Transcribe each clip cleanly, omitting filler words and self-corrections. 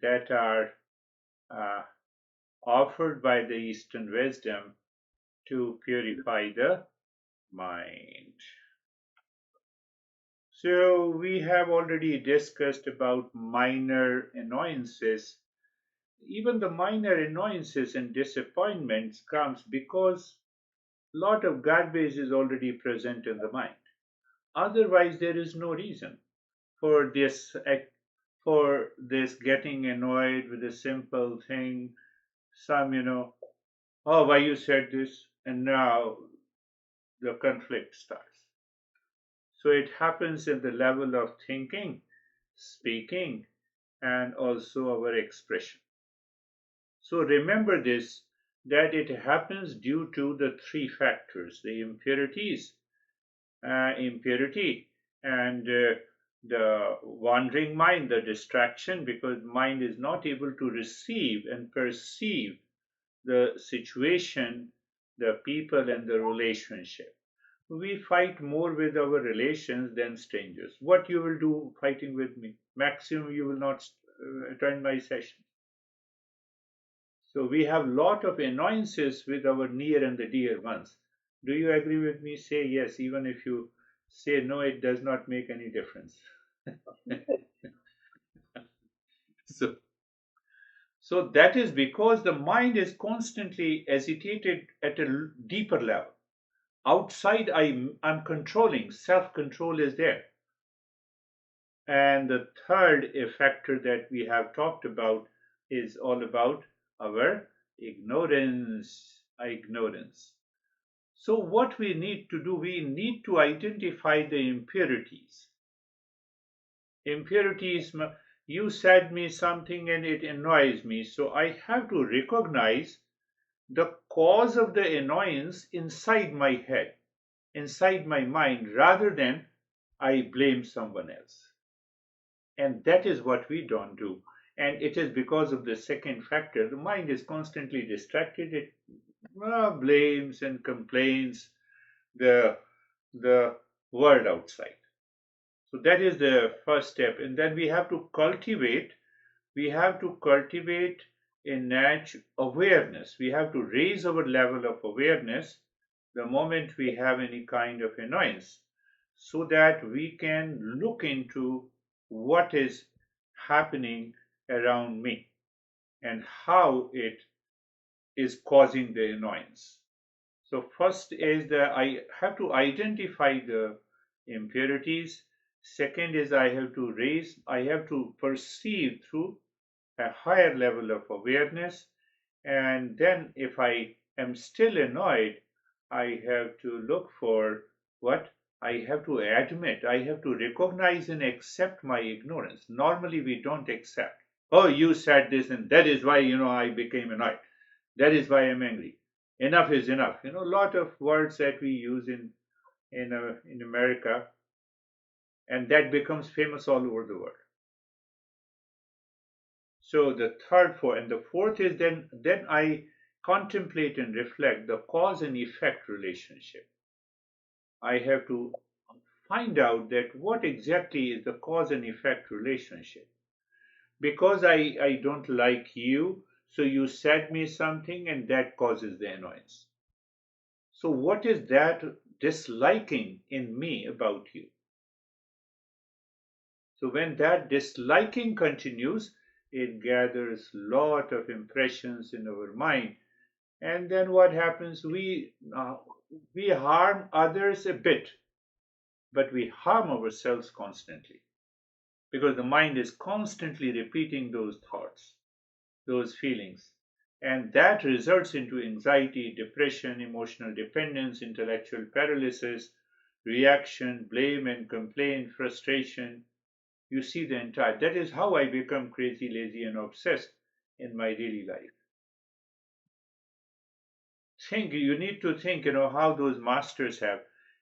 that are uh, offered by the Eastern wisdom to purify the mind. So we have already discussed about minor annoyances. Even the minor annoyances and disappointments comes because a lot of garbage is already present in the mind. Otherwise, there is no reason for this getting annoyed with a simple thing. Some, oh, why you said this, and now the conflict starts. So it happens in the level of thinking, speaking, and also our expression. So remember this, that it happens due to the three factors: the impurity, and the wandering mind, the distraction, because mind is not able to receive and perceive the situation, the people, and the relationship. We fight more with our relations than strangers. What you will do fighting with me? Maximum, you will not attend my session. So we have lot of annoyances with our near and the dear ones. Do you agree with me? Say yes, even if you say no, it does not make any difference. so, so that is because the mind is constantly agitated at a deeper level. Outside, I'm controlling, self control is there. And the third factor that we have talked about is all about our ignorance. So what we need to do, we need to identify the impurities. Impurities, you said me something and it annoys me, so I have to recognize the cause of the annoyance inside my head, inside my mind, rather than I blame someone else. And that is what we don't do. And it is because of the second factor. The mind is constantly distracted. It blames and complains the, the world outside. So that is the first step. And then we have to cultivate innate awareness. We have to raise our level of awareness the moment we have any kind of annoyance, so that we can look into what is happening around me and how it is causing the annoyance. So first is that I have to identify the impurities. Second is I have to perceive through a higher level of awareness. And then if I am still annoyed, I have to look for what? I have to admit, I have to recognize and accept my ignorance. Normally we don't accept. Oh, you said this and that is why, I became annoyed. That is why I'm angry. Enough is enough. A lot of words that we use in America, and that becomes famous all over the world. So the fourth is then I contemplate and reflect the cause and effect relationship. I have to find out that what exactly is the cause and effect relationship. Because I don't like you, so you said me something and that causes the annoyance. So what is that disliking in me about you? So when that disliking continues, it gathers lot of impressions in our mind, and then what happens? We harm others a bit, but we harm ourselves constantly, because the mind is constantly repeating those thoughts, those feelings, and that results into anxiety, depression, emotional dependence, intellectual paralysis, reaction, blame and complaint, frustration. You see the entire, that is how I become crazy, lazy, and obsessed in my daily life. You need to think, how those masters have.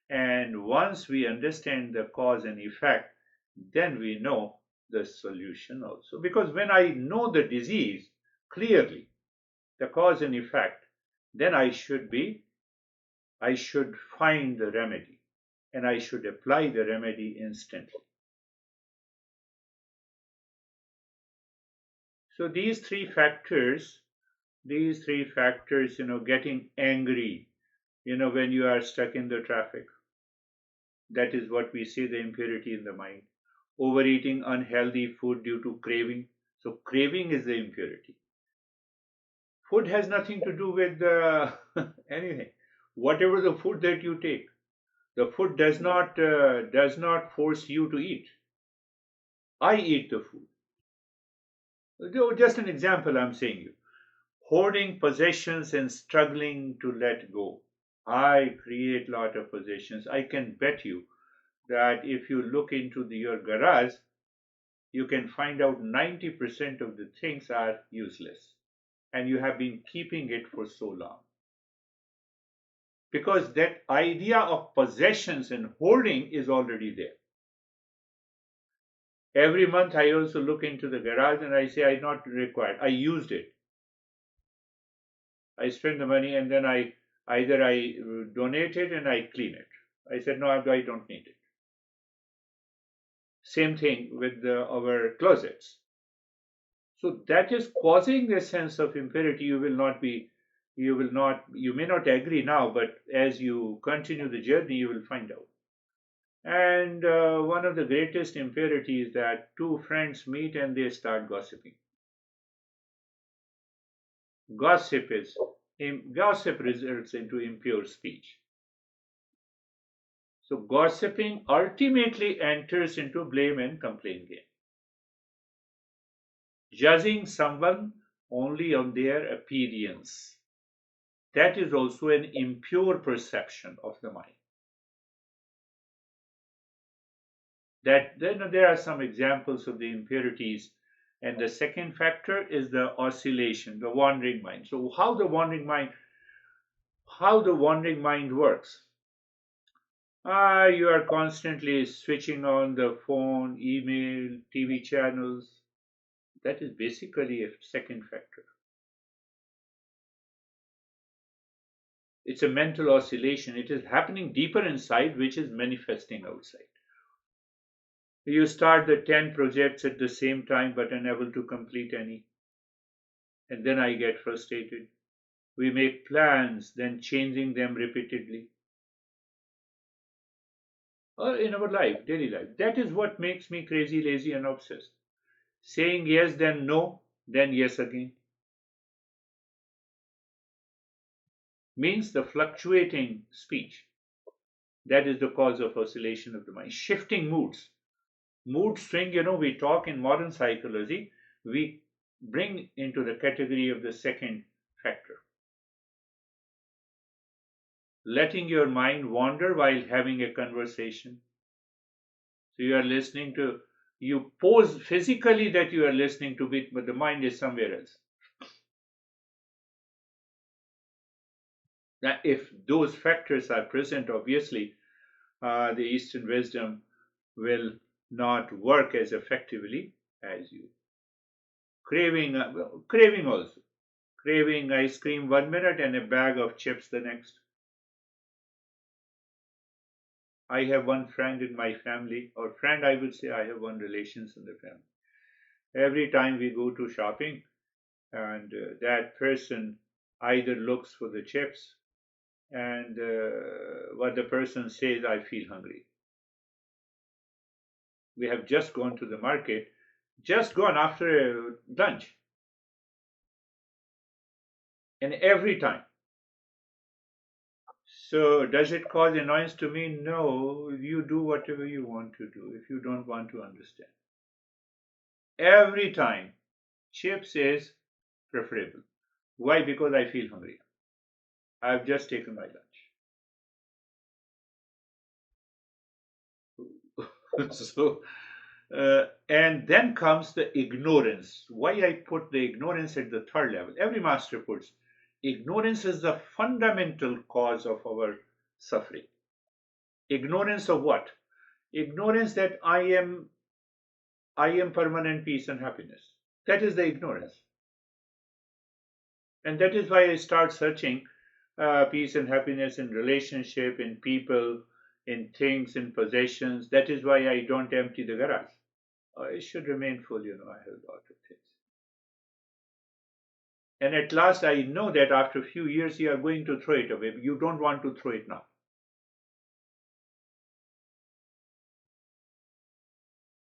And once we understand the cause and effect, then we know the solution also. Because when I know the disease clearly, the cause and effect, then I should find the remedy, and I should apply the remedy instantly. So these three factors, getting angry, when you are stuck in the traffic, that is what we say the impurity in the mind. Overeating unhealthy food due to craving. So craving is the impurity. Food has nothing to do with anything. Whatever the food that you take, the food does not force you to eat. I eat the food. Just an example I'm saying you. Hoarding possessions and struggling to let go. I create lot of possessions. I can bet you that if you look into your garage, you can find out 90% of the things are useless. And you have been keeping it for so long. Because that idea of possessions and hoarding is already there. Every month I also look into the garage and I say I not required. I used it. I spend the money and then I either donate it and I clean it. I said no, I don't need it. Same thing with our closets. So that is causing this sense of impurity. You may not agree now, but as you continue the journey, you will find out. And one of the greatest impurities is that two friends meet and they start gossiping. Gossip is Gossip results into impure speech. So gossiping ultimately enters into blame and complaint game. Judging someone only on their appearance. That is also an impure perception of the mind. That then there are some examples of the impurities, and the second factor is the oscillation, the wandering mind. So how the wandering mind works? You are constantly switching on the phone, email, TV channels. That is basically a second factor. It's a mental oscillation. It is happening deeper inside, which is manifesting outside. You start the 10 projects at the same time but unable to complete any. And then I get frustrated. We make plans, then changing them repeatedly. Or in our life, daily life. That is what makes me crazy, lazy, and obsessed. Saying yes, then no, then yes again. Means the fluctuating speech. That is the cause of oscillation of the mind. Shifting moods. Mood swing, we talk in modern psychology, we bring into the category of the second factor. Letting your mind wander while having a conversation. So you pose physically that you are listening to it, but the mind is somewhere else. Now, if those factors are present, obviously, the Eastern wisdom will not work as effectively as you. Craving also. Craving ice cream 1 minute and a bag of chips the next. I have one friend in my family, or friend, I would say I have one relations in the family. Every time we go to shopping, and that person either looks for the chips, and what the person says, I feel hungry. We have just gone to the market, just gone after lunch, and every time. So, does it cause annoyance to me? No, you do whatever you want to do if you don't want to understand. Every time, chips is preferable. Why? Because I feel hungry. I've just taken my lunch. And then comes the ignorance. Why I put the ignorance at the third level? Every master puts ignorance is the fundamental cause of our suffering. Ignorance of what? Ignorance that I am permanent peace and happiness. That is the ignorance. And that is why I start searching peace and happiness in relationship, in people, in things, in possessions. That is why I don't empty the garage. It should remain full, I have a lot of things. And at last I know that after a few years you are going to throw it away. You don't want to throw it now.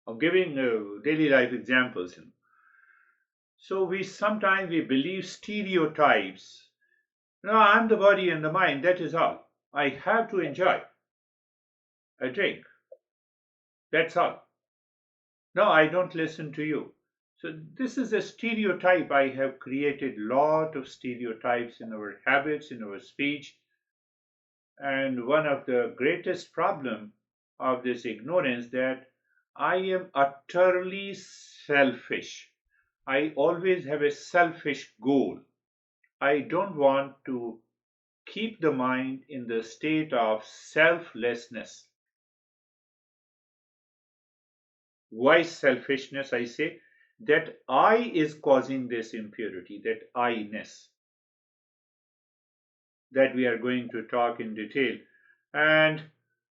I'm giving daily life examples. So we sometimes we believe stereotypes. No, I'm the body and the mind. That is all. I have to enjoy a drink. That's all. No, I don't listen to you. So this is a stereotype. I have created lot of stereotypes in our habits, in our speech, and one of the greatest problem of this ignorance that I am utterly selfish. I always have a selfish goal. I don't want to keep the mind in the state of selflessness. Why selfishness? I say that I is causing this impurity, that I-ness, that we are going to talk in detail. And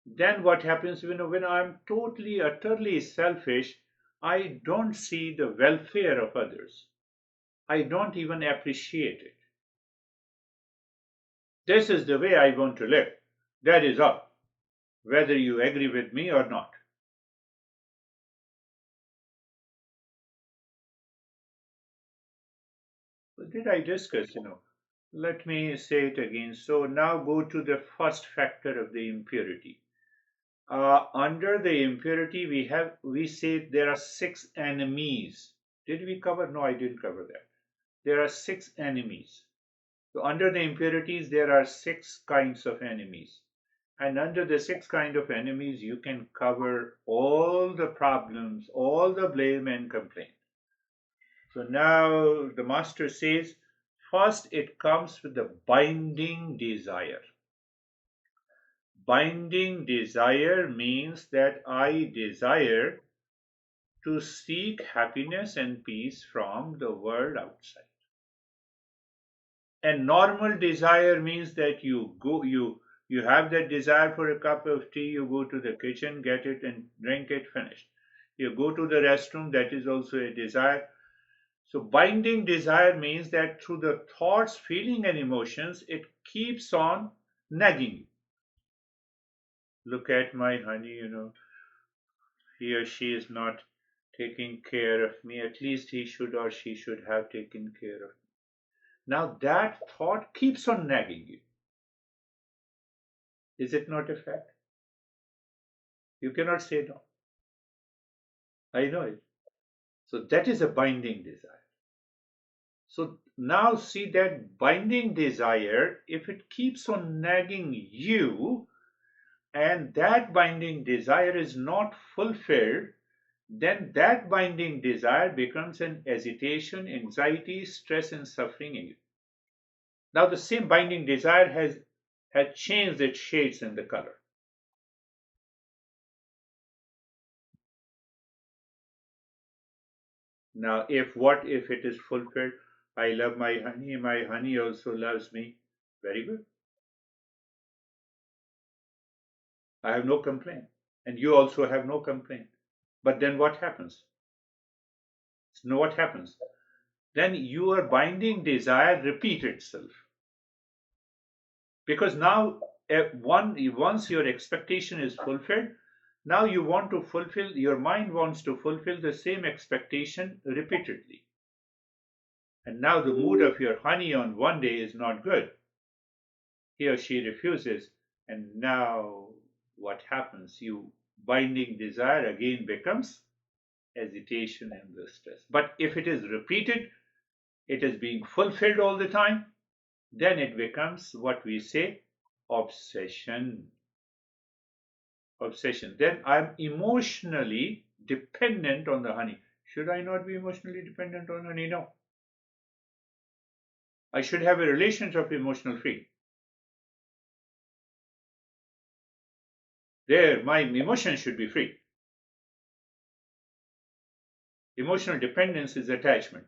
then what happens when I'm totally, utterly selfish, I don't see the welfare of others. I don't even appreciate it. This is the way I want to live. That is all, whether you agree with me or not. What did I discuss? Let me say it again. So now go to the first factor of the impurity. Under the impurity, we say there are six enemies. Did we cover? No, I didn't cover that. There are six enemies. So under the impurities, there are six kinds of enemies. And under the six kind of enemies, you can cover all the problems, all the blame and complaint. So now the master says, first it comes with the binding desire. Binding desire means that I desire to seek happiness and peace from the world outside. And normal desire means that you have that desire for a cup of tea, you go to the kitchen, get it and drink it, finished. You go to the restroom, that is also a desire. So binding desire means that through the thoughts, feeling and emotions, it keeps on nagging you. Look at my honey, he or she is not taking care of me. At least he should or she should have taken care of me. Now that thought keeps on nagging you. Is it not a fact? You cannot say no. I know it. So that is a binding desire. So now see that binding desire, if it keeps on nagging you and that binding desire is not fulfilled, then that binding desire becomes an agitation, anxiety, stress, and suffering in you. Now the same binding desire has changed its shades and the color. Now if it is fulfilled? I love my honey also loves me. Very good. I have no complaint. And you also have no complaint. But then what happens? Know what happens? Then your binding desire repeats itself. Because now once your expectation is fulfilled, now you want to fulfill, your mind wants to fulfill the same expectation repeatedly. And now the mood of your honey on one day is not good. He or she refuses, and now what happens? You binding desire again becomes agitation and the stress. But if it is repeated, it is being fulfilled all the time, then it becomes what we say obsession. Obsession. Then I'm emotionally dependent on the honey. Should I not be emotionally dependent on honey? No. I should have a relationship of emotional freedom. There, my emotion should be free. Emotional dependence is attachment.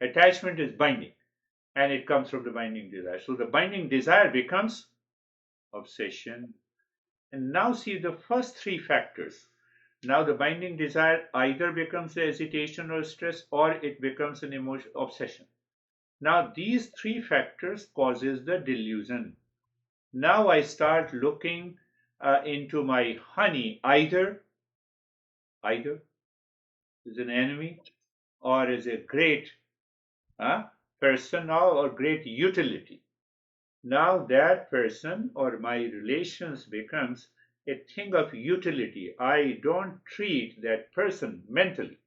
Attachment is binding, and it comes from the binding desire. So the binding desire becomes obsession. And now see the first three factors. Now the binding desire either becomes hesitation or stress, or it becomes an emotion obsession. Now these three factors causes the delusion. Now I start looking into my honey, either is an enemy or is a great uh, person or great utility. Now that person or my relations becomes a thing of utility. I don't treat that person mentally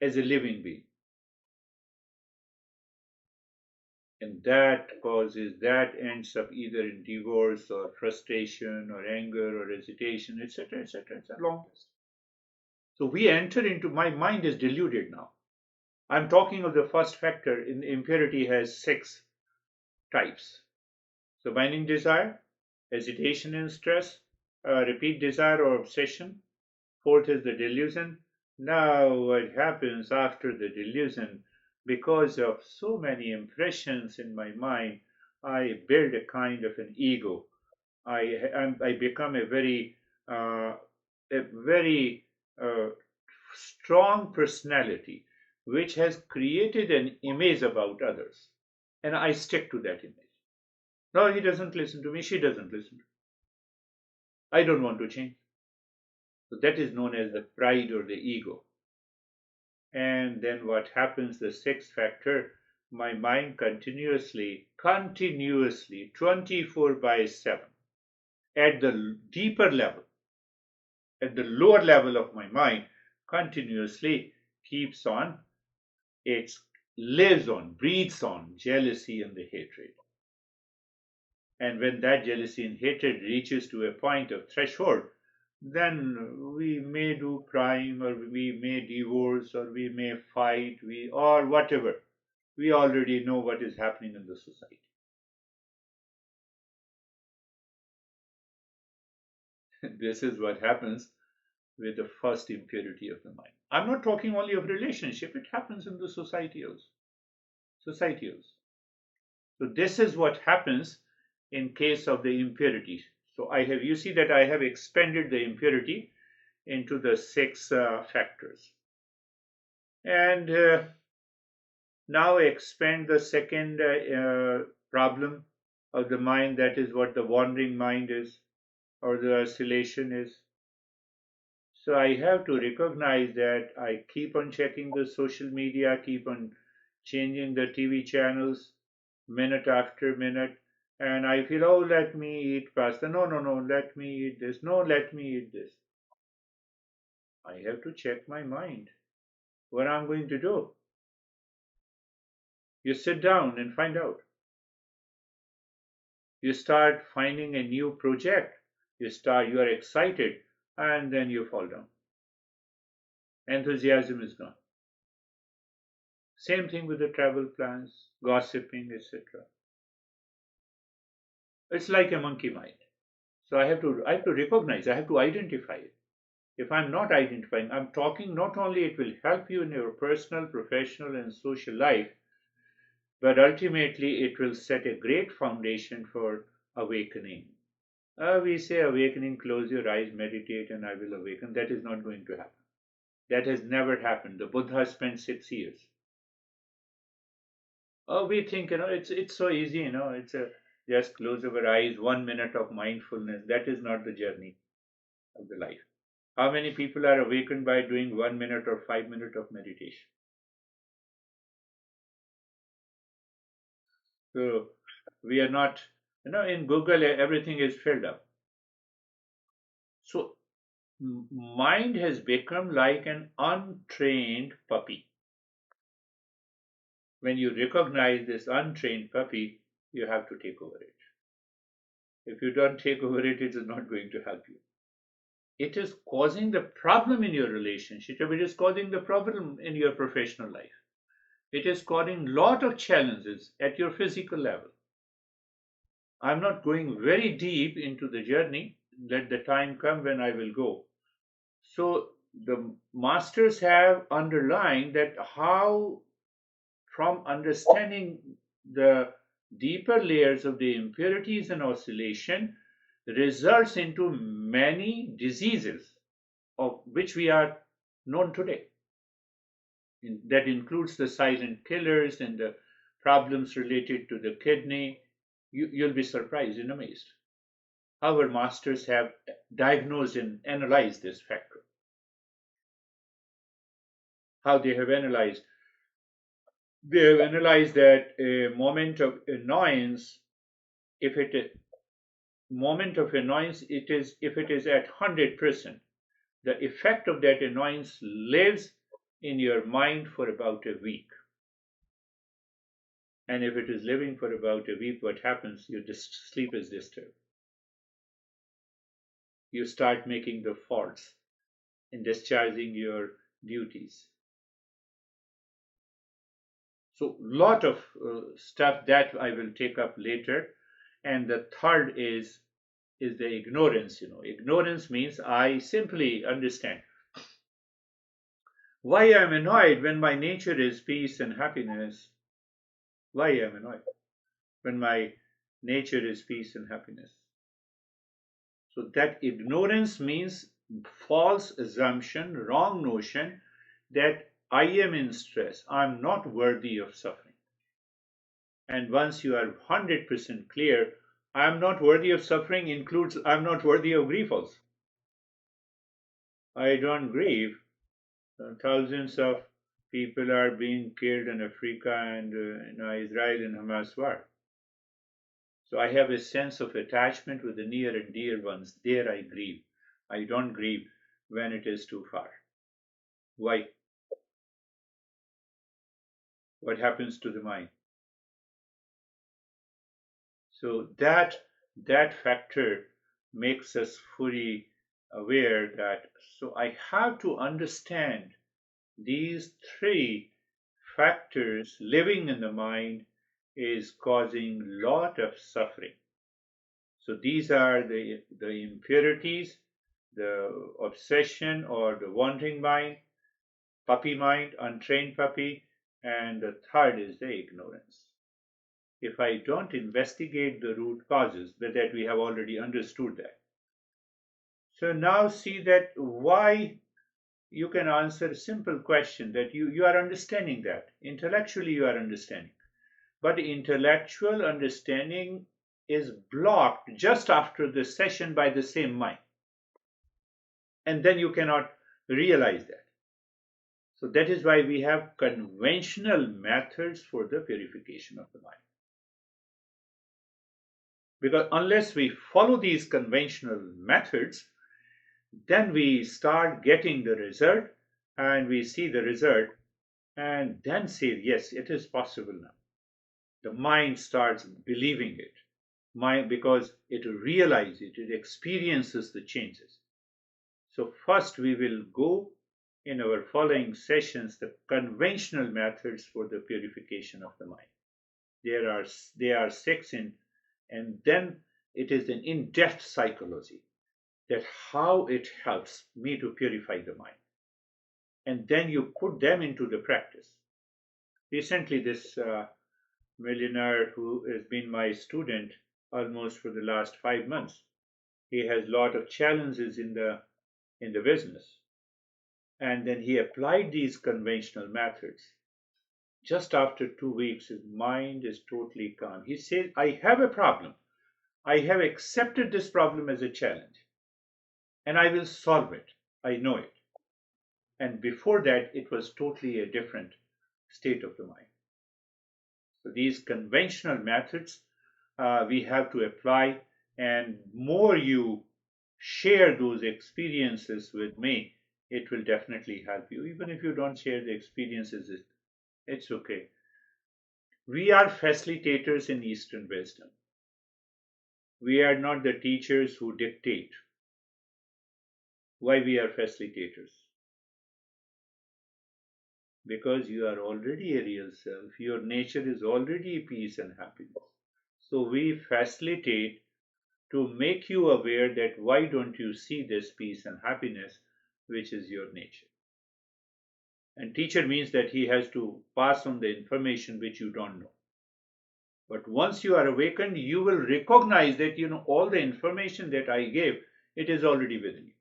as a living being. And that ends up either in divorce or frustration or anger or hesitation, etc., etc. It's a long list. So we enter into, my mind is deluded now. I'm talking of the first factor. In impurity has 6 types. So binding desire, hesitation and stress, repeat desire or obsession. Fourth is the delusion. Now what happens after the delusion? Because of so many impressions in my mind, I build a kind of an ego. I become uh, a very strong personality, which has created an image about others, and I stick to that image. No, he doesn't listen to me. She doesn't listen to me. I don't want to change. So that is known as the pride or the ego. And then what happens, the sixth factor, my mind continuously, 24 by 7, at the deeper level, at the lower level of my mind, continuously keeps on, it lives on, breathes on jealousy and the hatred. And when that jealousy and hatred reaches to a point of threshold, then we may do crime, or we may divorce, or we may fight, or whatever. We already know what is happening in the society. This is what happens with the first impurity of the mind. I'm not talking only of relationship, it happens in the society also. Society also. So this is what happens in case of the impurity. So you see that I have expanded the impurity into the 6 factors. And now expand the second problem of the mind, that is what the wandering mind is, or the oscillation is. So I have to recognize that I keep on checking the social media, keep on changing the TV channels minute after minute, and I feel, oh, let me eat pasta. No, no, no, let me eat this. No, let me eat this. I have to check my mind. What I'm going to do? You sit down and find out. You start finding a new project. You are excited, and then you fall down. Enthusiasm is gone. Same thing with the travel plans, gossiping, etc. It's like a monkey mind. So I have to recognize, I have to identify it. If I'm not identifying, I'm talking, not only it will help you in your personal, professional, and social life, but ultimately it will set a great foundation for awakening. We say awakening, close your eyes, meditate, and I will awaken. That is not going to happen. That has never happened. The Buddha spent 6 years. Oh, we think, it's so easy, it's just close our eyes, 1 minute of mindfulness. That is not the journey of the life. How many people are awakened by doing 1 minute or 5 minutes of meditation? So we are not, in Google, everything is filled up. So mind has become like an untrained puppy. When you recognize this untrained puppy, you have to take over it. If you don't take over it, it is not going to help you. It is causing the problem in your relationship. It is causing the problem in your professional life. It is causing a lot of challenges at your physical level. I'm not going very deep into the journey. Let the time come when I will go. So the masters have underlined that how, from understanding the deeper layers of the impurities and oscillation, results into many diseases of which we are known today. That includes the silent killers and the problems related to the kidney. You'll be surprised and amazed. Our masters have diagnosed and analyzed this factor. How they have analyzed? They have analyzed that a moment of annoyance, if it moment of annoyance, it is if it is at 100%, the effect of that annoyance lives in your mind for about a week. And if it is living for about a week, what happens? Your sleep is disturbed. You start making the faults in discharging your duties. So, lot of stuff that I will take up later. And the third is the ignorance. Ignorance means I simply understand why I am annoyed when my nature is peace and happiness. Why I am annoyed when my nature is peace and happiness. So that ignorance means false assumption, wrong notion that I am in stress, I'm not worthy of suffering. And once you are 100% clear, I'm not worthy of suffering includes I'm not worthy of grief also. I don't grieve. Thousands of people are being killed in Africa and Israel and Hamas war. So I have a sense of attachment with the near and dear ones. There I grieve. I don't grieve when it is too far. Why? What happens to the mind? So that factor makes us fully aware that so I have to understand these three factors living in the mind is causing lot of suffering. So these are the impurities, the obsession or the wandering mind, puppy mind, untrained puppy, and the third is the ignorance. If I don't investigate the root causes, that we have already understood that. So now see that why you can answer a simple question that you are understanding that. Intellectually you are understanding. But intellectual understanding is blocked just after the session by the same mind. And then you cannot realize that. So that is why we have conventional methods for the purification of the mind. Because unless we follow these conventional methods, then we start getting the result and we see the result and then say, yes, it is possible now. The mind starts believing it because it realizes it experiences the changes. So first we will go in our following sessions the conventional methods for the purification of the mind. There are six and then it is an in-depth psychology that how it helps me to purify the mind. And then you put them into the practice. Recently, this millionaire who has been my student almost for the last 5 months, he has a lot of challenges in the business. And then he applied these conventional methods. Just after 2 weeks, his mind is totally calm. He says, I have a problem. I have accepted this problem as a challenge and I will solve it. I know it. And before that, it was totally a different state of the mind. So these conventional methods we have to apply, and more you share those experiences with me, it will definitely help you. Even if you don't share the experiences, it's okay. We are facilitators in Eastern wisdom. We are not the teachers who dictate. Why we are facilitators? Because you are already a real self. Your nature is already peace and happiness. So we facilitate to make you aware that why don't you see this peace and happiness, which is your nature. And teacher means that he has to pass on the information which you don't know. But once you are awakened, you will recognize that all the information that I gave, it is already within you.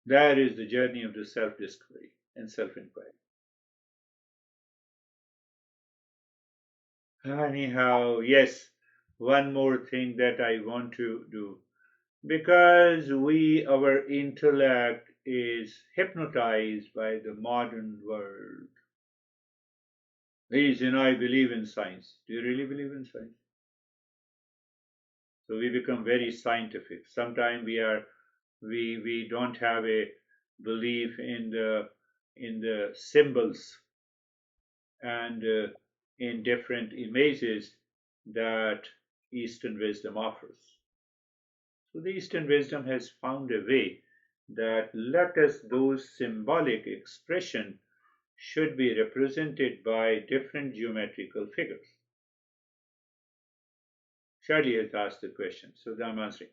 That is the journey of the self-discovery. and self-inquiry. Anyhow, yes, one more thing that I want to do, because our intellect is hypnotized by the modern world. Please, I believe in science. Do you really believe in science? So we become very scientific. Sometimes we don't have a belief in the symbols and in different images that Eastern wisdom offers. So the Eastern wisdom has found a way that let us those symbolic expression should be represented by different geometrical figures. Charlie has asked the question, so I'm answering.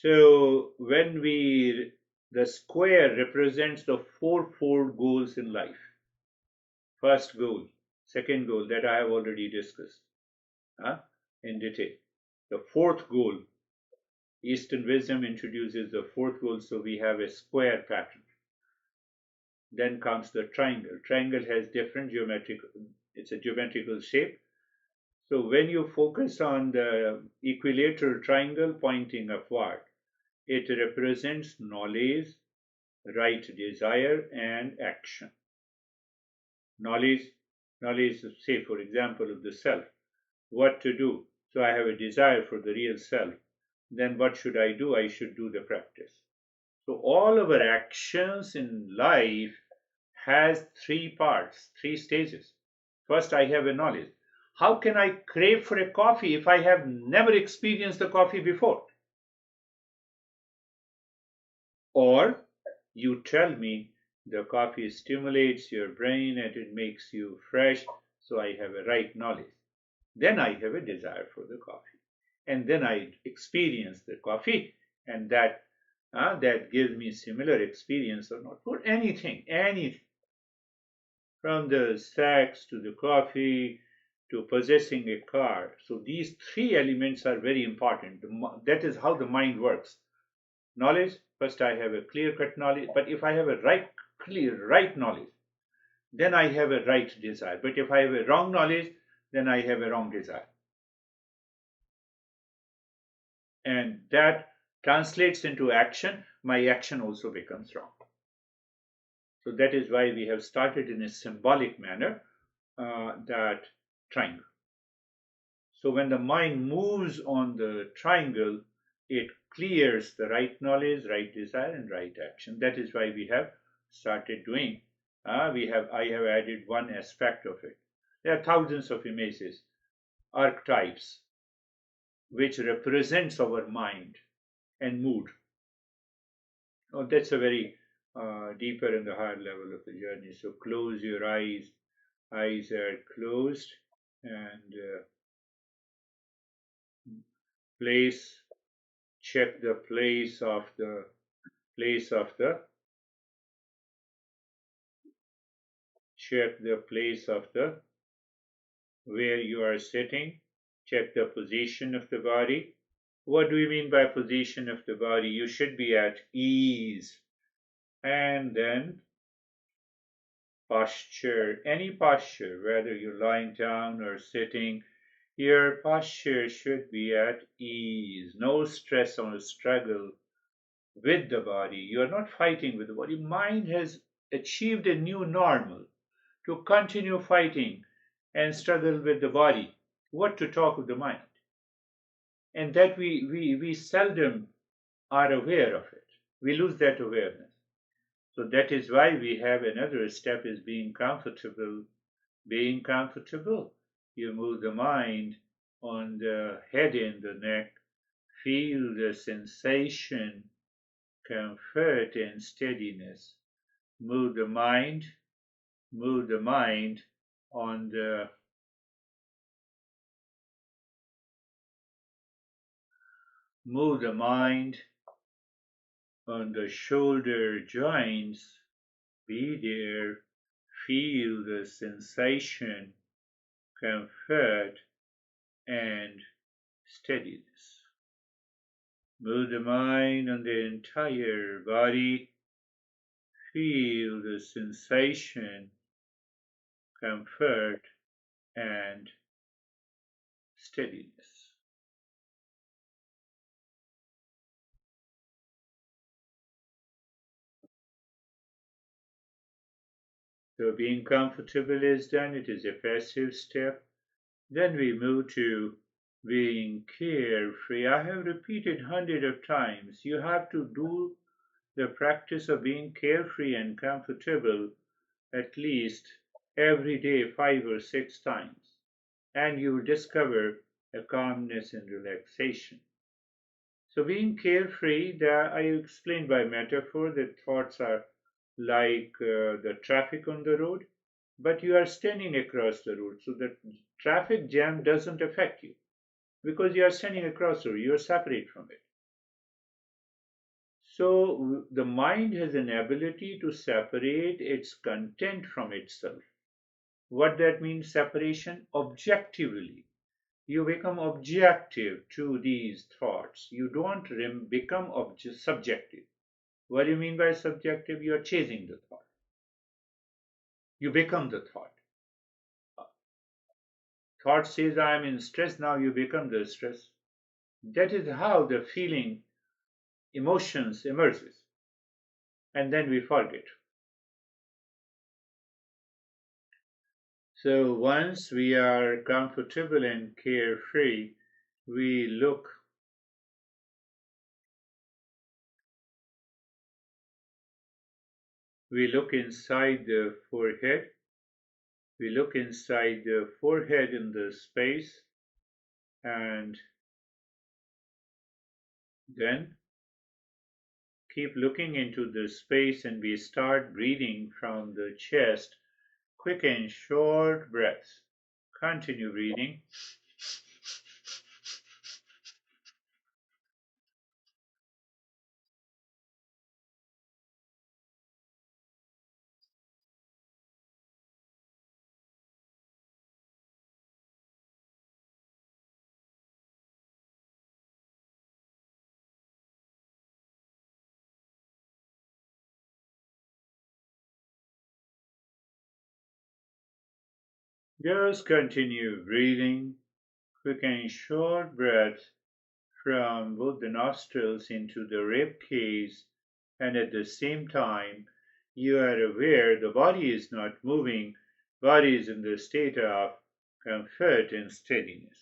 So the square represents the fourfold goals in life. First goal, second goal that I have already discussed in detail. The fourth goal, Eastern wisdom introduces the fourth goal, so we have a square pattern. Then comes the triangle. Triangle has different geometrical, it's a geometrical shape. So when you focus on the equilateral triangle pointing upward, it represents knowledge, right desire, and action. Knowledge, say for example of the self, what to do. So I have a desire for the real self. Then what should I do? I should do the practice. So all of our actions in life has three parts, three stages. First, I have a knowledge. How can I crave for a coffee if I have never experienced the coffee before? Or you tell me the coffee stimulates your brain and it makes you fresh, so I have a right knowledge. Then I have a desire for the coffee. And then I experience the coffee, and that gives me similar experience or not for anything, from the sex to the coffee to possessing a car. So these three elements are very important. That is how the mind works. Knowledge, first I have a clear-cut knowledge, but if I have a right knowledge, then I have a right desire. But if I have a wrong knowledge, then I have a wrong desire. And that translates into action. My action also becomes wrong. So that is why we have started in a symbolic manner that triangle. So when the mind moves on the triangle, it clears the right knowledge, right desire, and right action. That is why we have started doing. I have added one aspect of it. There are thousands of images, archetypes, which represents our mind and mood. Oh, that's a very deeper and the higher level of the journey. So close your eyes. Eyes are closed, and place. Check the place of the check the place of the where you are sitting. Check the position of the body. What do we mean by position of the body? You should be at ease. And then posture, any posture, whether you're lying down or sitting, your posture should be at ease. No stress or struggle with the body. You are not fighting with the body. Mind has achieved a new normal to continue fighting and struggle with the body. What to talk of the mind? And that we seldom are aware of it. We lose that awareness. So that is why we have another step is being comfortable. Being comfortable, you move the mind on the head and the neck, feel the sensation, comfort and steadiness. Move the mind on the move the mind on the shoulder joints. Be there, feel the sensation, comfort and steadiness. Move the mind on the entire body, Feel the sensation, comfort, and steadiness. So being comfortable is done, it is a passive step. Then we move to being carefree. I have repeated hundred of times. You have to do the practice of being carefree and comfortable at least every day 5 or 6 times, and you will discover a calmness and relaxation. So being carefree, I explained by metaphor that thoughts are like the traffic on the road, but you are standing across the road, so the traffic jam doesn't affect you because you are standing across the road, you are separate from it. So the mind has an ability to separate its content from itself. What that means, separation? Objectively. You become objective to these thoughts. You don't become subjective. What do you mean by subjective? You are chasing the thought. You become the thought. Thought says, I am in stress, now you become the stress. That is how the feeling, emotions emerges. And then we forget. So once we are comfortable and carefree, we look we look inside the forehead. We look inside the forehead in the space, and then keep looking into the space, and we start breathing from the chest. Quick and short breaths. Continue breathing. Just continue breathing. Quick and short breaths from both the nostrils into the rib cage, and at the same time, you are aware the body is not moving, body is in the state of comfort and steadiness.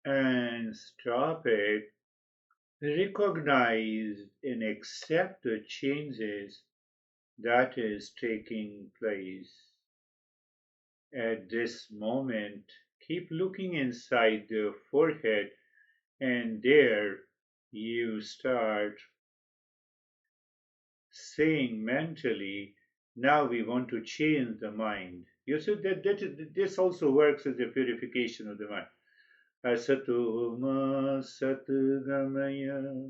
And stop it. Recognize and accept the changes that is taking place at this moment. Keep looking inside the forehead, and there you start saying mentally, now we want to change the mind. You see that this also works as a purification of the mind. Asato ma satgamaya,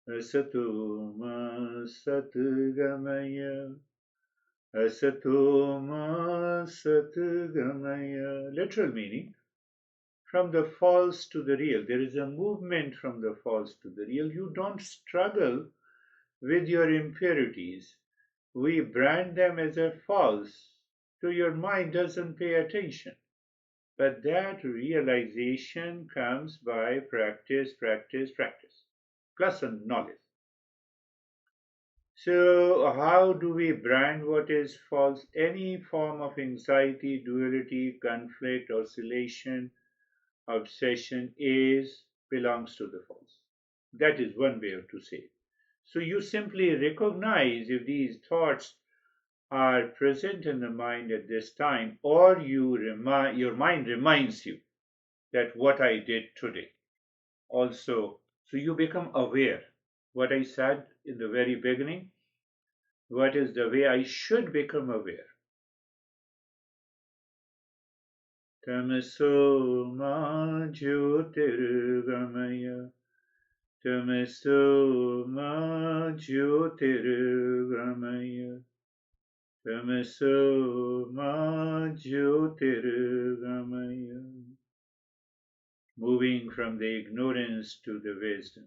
asato ma satgamaya, asato ma satgamaya. Literal meaning, from the false to the real. There is a movement from the false to the real. You don't struggle with your impurities. We brand them as a false, so your mind doesn't pay attention. But that realization comes by practice, practice, practice, plus a knowledge. So, how do we brand what is false? Any form of anxiety, duality, conflict, oscillation, obsession belongs to the false. That is one way to say it. So you simply recognize if these thoughts are present in the mind at this time, or your mind reminds you that what I did today. Also, so you become aware. What I said in the very beginning, what is the way I should become aware? Tamaso ma jyotirgamaya, tamaso ma jyotirgamaya, tamaso ma jyotirgamaya. Moving from the ignorance to the wisdom.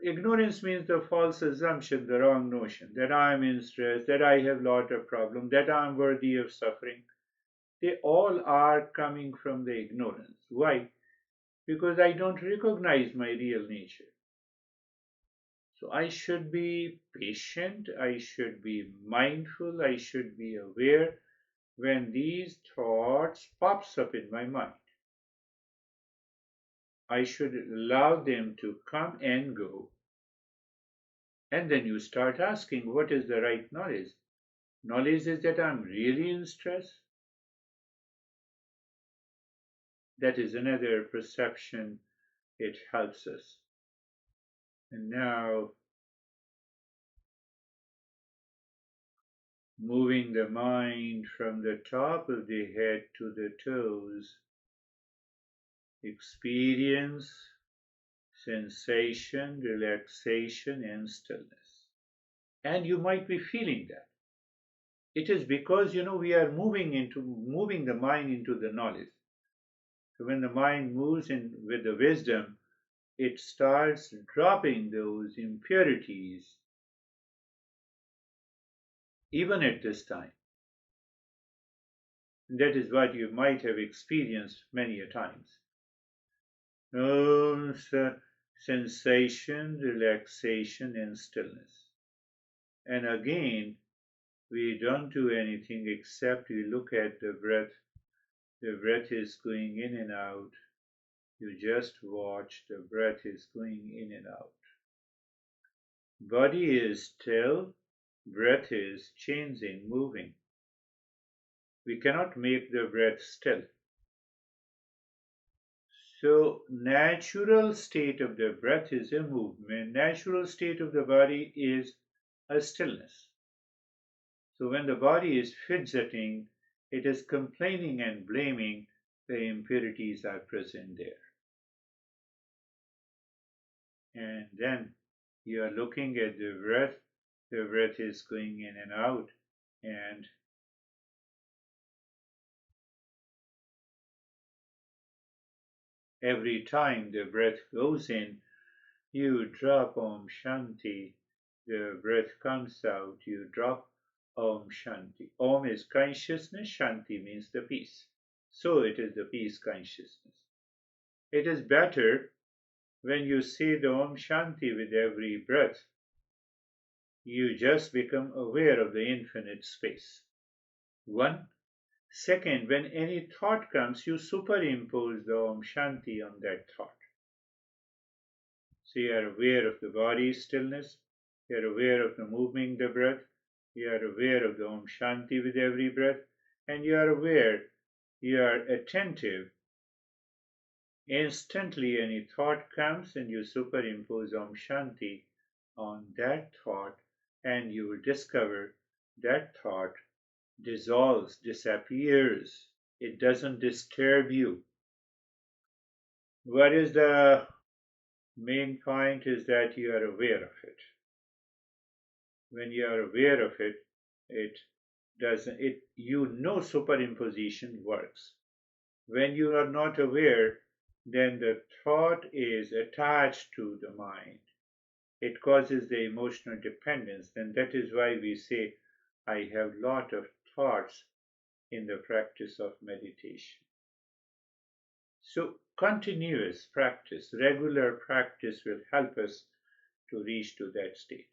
Ignorance means the false assumption, the wrong notion, that I am in stress, that I have lot of problems, that I am worthy of suffering. They all are coming from the ignorance. Why? Because I don't recognize my real nature. So I should be patient, I should be mindful, I should be aware when these thoughts pops up in my mind. I should allow them to come and go. And then you start asking, what is the right knowledge? Knowledge is that I'm really in stress. That is another perception. It helps us. And now, moving the mind from the top of the head to the toes, experience sensation, relaxation, and stillness. And you might be feeling that. It is because we are moving the mind into the knowledge. So when the mind moves in with the wisdom, it starts dropping those impurities even at this time. And that is what you might have experienced many a times. Sensation, relaxation, and stillness. And again, we don't do anything except we look at the breath. The breath is going in and out. You just watch the breath is going in and out. Body is still, breath is changing, moving. We cannot make the breath still. So, natural state of the breath is a movement. Natural state of the body is a stillness. So when the body is fidgeting, it is complaining and blaming the impurities are present there. And then you are looking at the breath is going in and out, and every time the breath goes in, you drop Om Shanti. The breath comes out, you drop Om Shanti. Om is consciousness, Shanti means the peace. So it is the peace consciousness. It is better when you say the Om Shanti with every breath. You just become aware of the infinite space. One. Second, when any thought comes, you superimpose the Om Shanti on that thought. So you are aware of the body stillness, you are aware of the moving the breath, you are aware of the Om Shanti with every breath, and you are aware, you are attentive. Instantly any thought comes and you superimpose Om Shanti on that thought, and you will discover that thought dissolves, disappears. It doesn't disturb you. What is the main point is that you are aware of it. When you are aware of it, superimposition works. When you are not aware, then the thought is attached to the mind. It causes the emotional dependence, and that is why we say, I have lot of thoughts in the practice of meditation. So, continuous practice, regular practice will help us to reach to that state.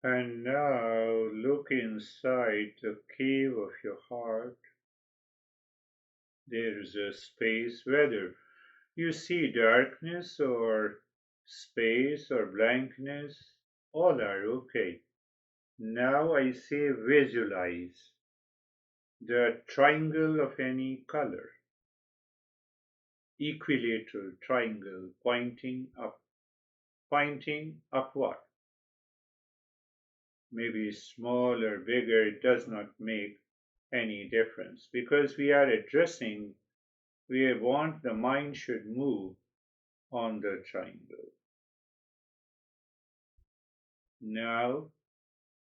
And now look inside the cave of your heart. There is a space, whether you see darkness or space or blankness, all are okay. Now I say visualize the triangle of any color, equilateral triangle pointing upward. Maybe small or bigger, it does not make any difference because we want the mind should move on the triangle. Now,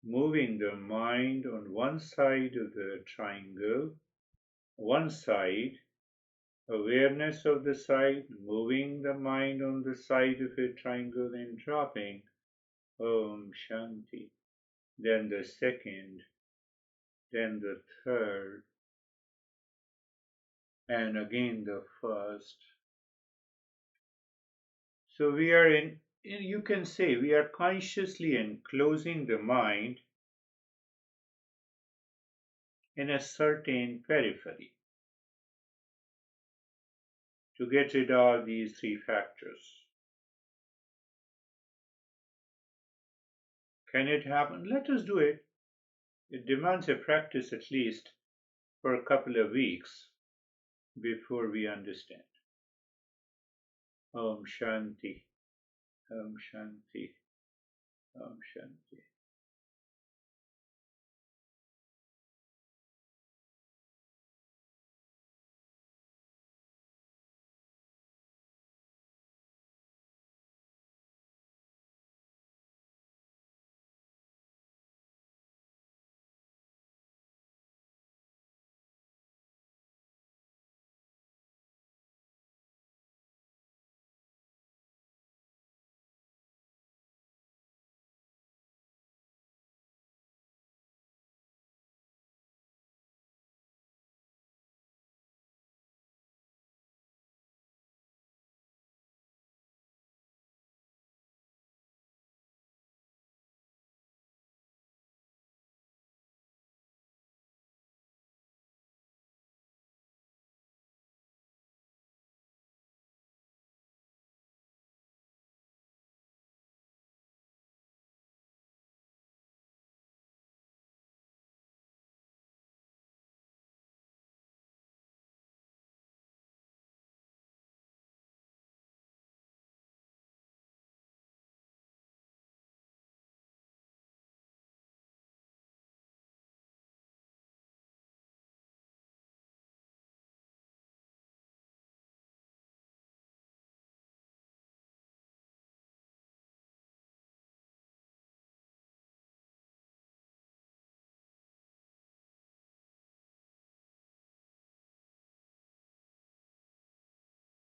moving the mind on one side of the triangle, one side, awareness of the side, moving the mind on the side of a triangle and dropping Om Shanti. Then the second, then the third, and again the first. So we are you can say we are consciously enclosing the mind in a certain periphery to get rid of these three factors. Can it happen? Let us do it. It demands a practice at least for a couple of weeks before we understand. Om Shanti, Om Shanti, Om Shanti.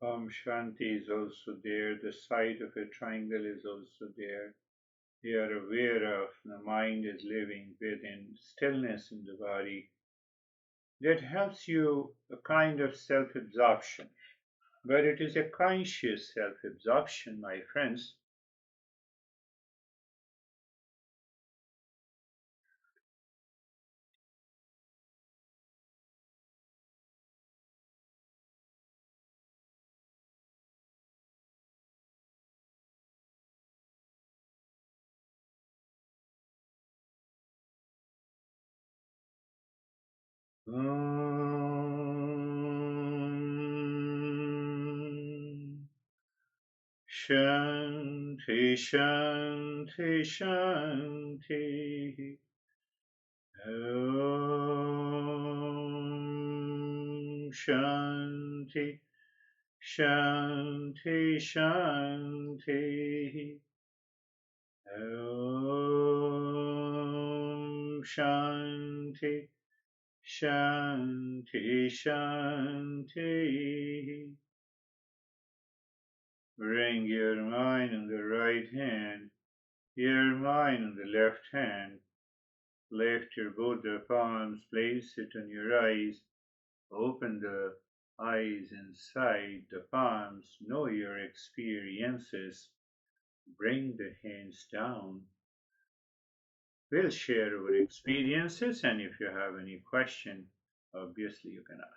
Shanti is also there. The side of a triangle is also there. You are aware of the mind is living within stillness in the body. That helps you a kind of self-absorption. But it is a conscious self-absorption, my friends. Shanti, Shanti, Shanti. Om Shanti, Shanti, Shanti. Om Shanti, Shanti, Shanti. Bring your mind on the right hand, your mind on the left hand. Lift your both the palms, place it on your eyes. Open the eyes inside the palms. Know your experiences. Bring the hands down. We'll share our experiences, and if you have any question, obviously you can ask that.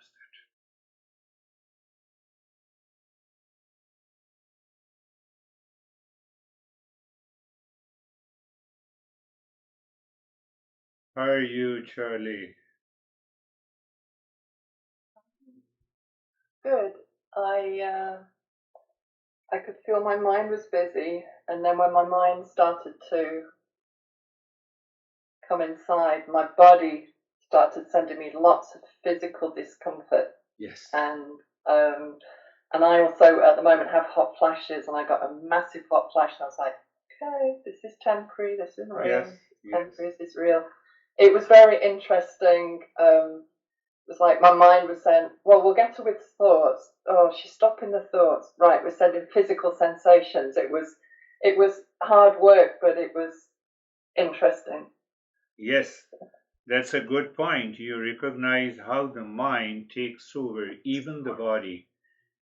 How are you, Charlie? Good. I could feel my mind was busy, and then when my mind started to come inside, my body started sending me lots of physical discomfort. Yes. And I also at the moment have hot flashes, and I got a massive hot flash, and I was like, okay, this is temporary, this isn't real. Yes. Temporary, this is real. It was very interesting. It was like my mind was saying, well, we'll get her with thoughts. Oh, she's stopping the thoughts. Right, we're sending physical sensations. It was hard work, but it was interesting. Yes, that's a good point. You recognize how the mind takes over even the body.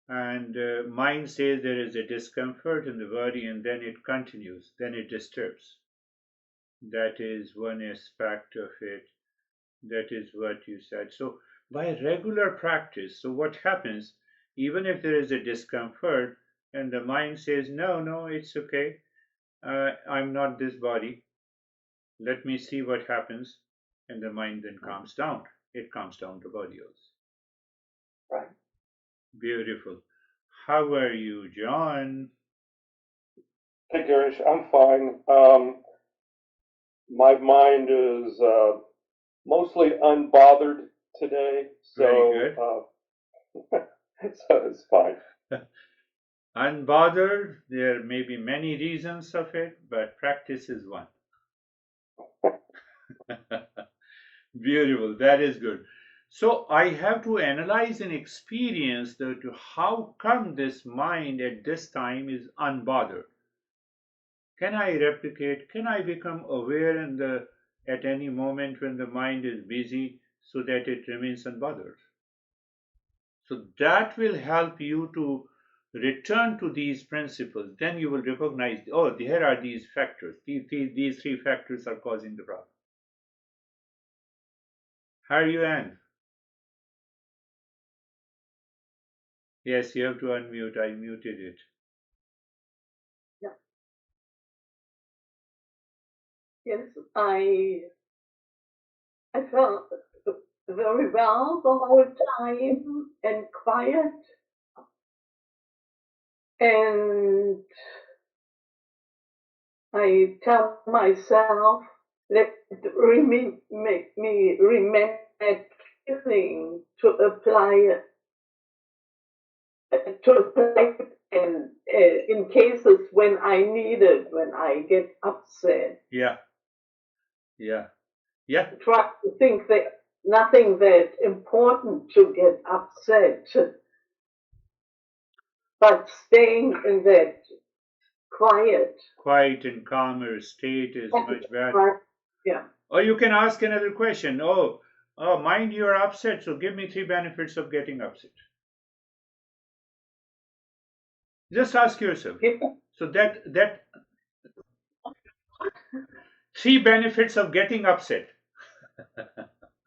And mind says there is a discomfort in the body, and then it continues, then it disturbs. That is one aspect of it. That is what you said. So, by regular practice, so what happens, even if there is a discomfort, and the mind says, no, no, it's okay, I'm not this body, let me see what happens, and the mind then calms down. It calms down the body also. Right. Beautiful. How are you, John? Hey, Girish, I'm fine. My mind is mostly unbothered today, Very so so it's fine. good. Unbothered, there may be many reasons of it, but practice is one. Beautiful, that is good. So I have to analyze and experience that how come this mind at this time is unbothered. Can I replicate? Can I become aware at any moment when the mind is busy so that it remains unbothered? So that will help you to return to these principles. Then you will recognize, oh, here are these factors. These three factors are causing the problem. How are you, Anne? Yes, you have to unmute. I muted it. Yeah. Yes, I felt very well the whole time and quiet, and I tell myself let make me remember that feeling to apply it in cases when I need it, when I get upset. Yeah. Try to think that nothing that important to get upset. but staying in that quiet. quiet and calmer state is much better. Yeah. Or you can ask another question. Mind you're upset, so give me 3 benefits of getting upset. Just ask yourself. So that 3 benefits of getting upset.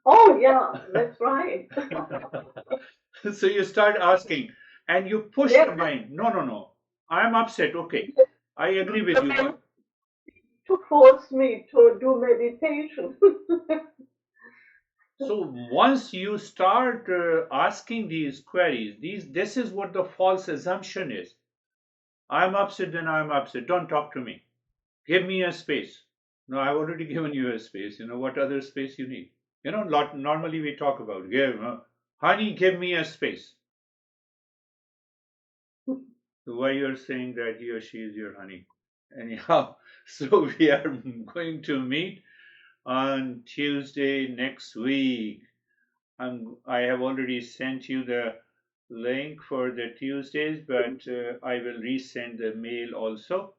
Oh, yeah, that's right. So you start asking and you push Yeah. the mind. No, no, no. I'm upset. Okay. I agree with But you. then to force me to do meditation. So once you start asking these queries, this is what the false assumption is. I'm upset, then I'm upset. Don't talk to me. Give me a space. No, I've already given you a space. What other space you need? Normally we talk about honey, give me a space. So why you're saying that he or she is your honey? Anyhow, so we are going to meet on Tuesday next week. I have already sent you the link for the Tuesdays, but I will resend the mail also.